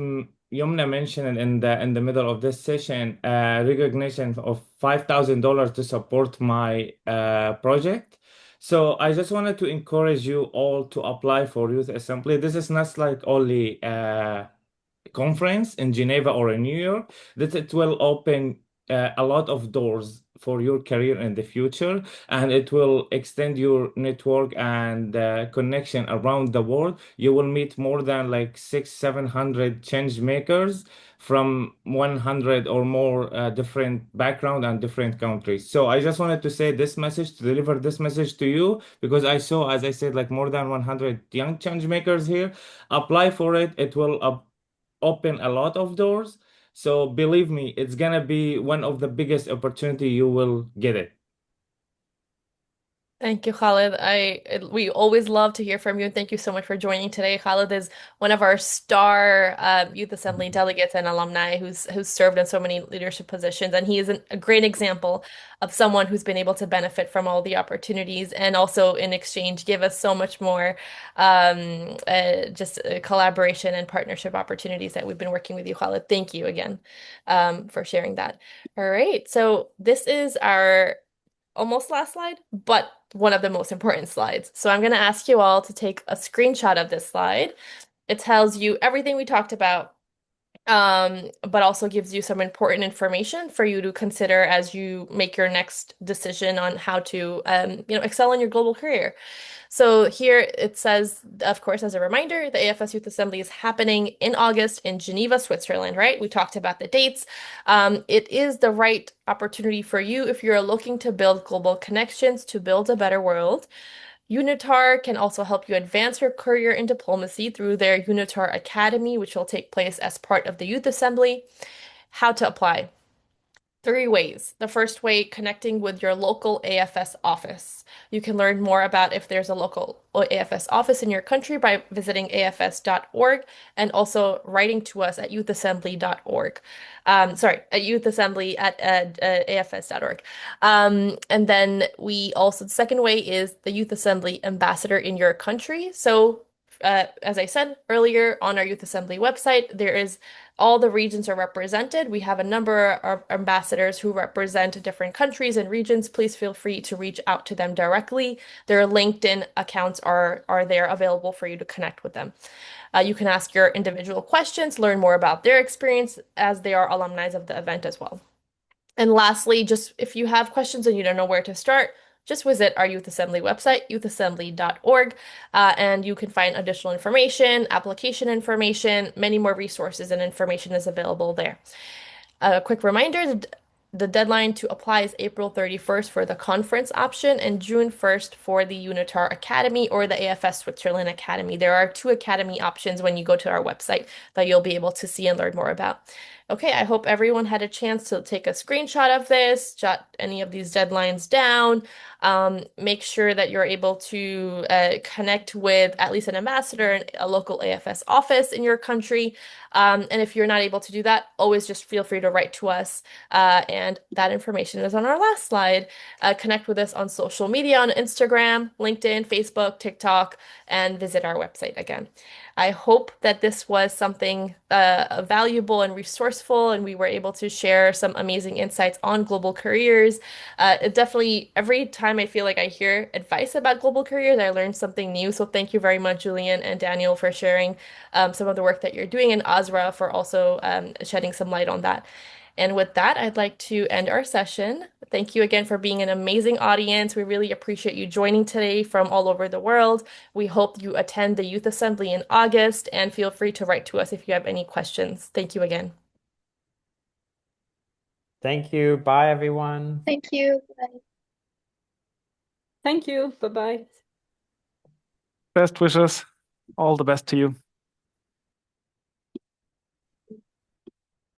Yumna mentioned in the middle of this session, recognition of $5,000 to support my project. So I just wanted to encourage you all to apply for Youth Assembly. This is not like only conference in Geneva or in New York, that it will open a lot of doors for your career in the future, and it will extend your network and connection around the world. You will meet more than like 700 change makers from 100 or more different background and different countries. So I just wanted to say this message, to deliver this message to you, because I saw, as I said, like more than 100 young change makers here. Apply for it. It will open a lot of doors. So believe me, it's gonna be one of the biggest opportunity you will get it. Thank you, Khalid. We always love to hear from you, and thank you so much for joining today. Khalid is one of our star Youth Assembly delegates and alumni who's served in so many leadership positions, and he is a great example of someone who's been able to benefit from all the opportunities, and also in exchange give us so much more just collaboration and partnership opportunities that we've been working with you, Khalid. Thank you again for sharing that. All right, so this is our almost last slide, but one of the most important slides. So I'm going to ask you all to take a screenshot of this slide. It tells you everything we talked about, but also gives you some important information for you to consider as you make your next decision on how to, excel in your global career. So here it says, of course, as a reminder, the AFS Youth Assembly is happening in August in Geneva, Switzerland, right? We talked about the dates. It is the right opportunity for you if you're looking to build global connections to build a better world. UNITAR can also help you advance your career in diplomacy through their UNITAR Academy, which will take place as part of the Youth Assembly. How to apply? 3 ways. The first way, connecting with your local AFS office. You can learn more about if there's a local AFS office in your country by visiting afs.org and also writing to us at youthassembly.org. At youthassembly at afs.org. And then the second way is the Youth Assembly ambassador in your country. So as I said earlier, on our Youth Assembly website, all the regions are represented. We have a number of ambassadors who represent different countries and regions. Please feel free to reach out to them directly. Their LinkedIn accounts are there available for you to connect with them. You can ask your individual questions, learn more about their experience as they are alumni of the event as well. And lastly, just if you have questions and you don't know where to start, just visit our Youth Assembly website, youthassembly.org, and you can find additional information, application information, many more resources and information is available there. A quick reminder, the deadline to apply is April 31st for the conference option and June 1st for the UNITAR Academy or the AFS Switzerland Academy. There are 2 academy options when you go to our website that you'll be able to see and learn more about. Okay, I hope everyone had a chance to take a screenshot of this, jot any of these deadlines down. Make sure that you're able to connect with at least an ambassador in a local AFS office in your country. And if you're not able to do that, always just feel free to write to us. And that information is on our last slide. Connect with us on social media on Instagram, LinkedIn, Facebook, TikTok, and visit our website again. I hope that this was something valuable and resourceful, and we were able to share some amazing insights on global careers. It definitely, every time I feel like I hear advice about global careers, I learn something new. So thank you very much, Julian and Daniel, for sharing some of the work that you're doing, and Azra for also shedding some light on that. And with that, I'd like to end our session. Thank you again for being an amazing audience. We really appreciate you joining today from all over the world. We hope you attend the Youth Assembly in August and feel free to write to us if you have any questions. Thank you again. Thank you. Bye, everyone. Thank you. Bye. Thank you. Bye-bye. Best wishes. All the best to you.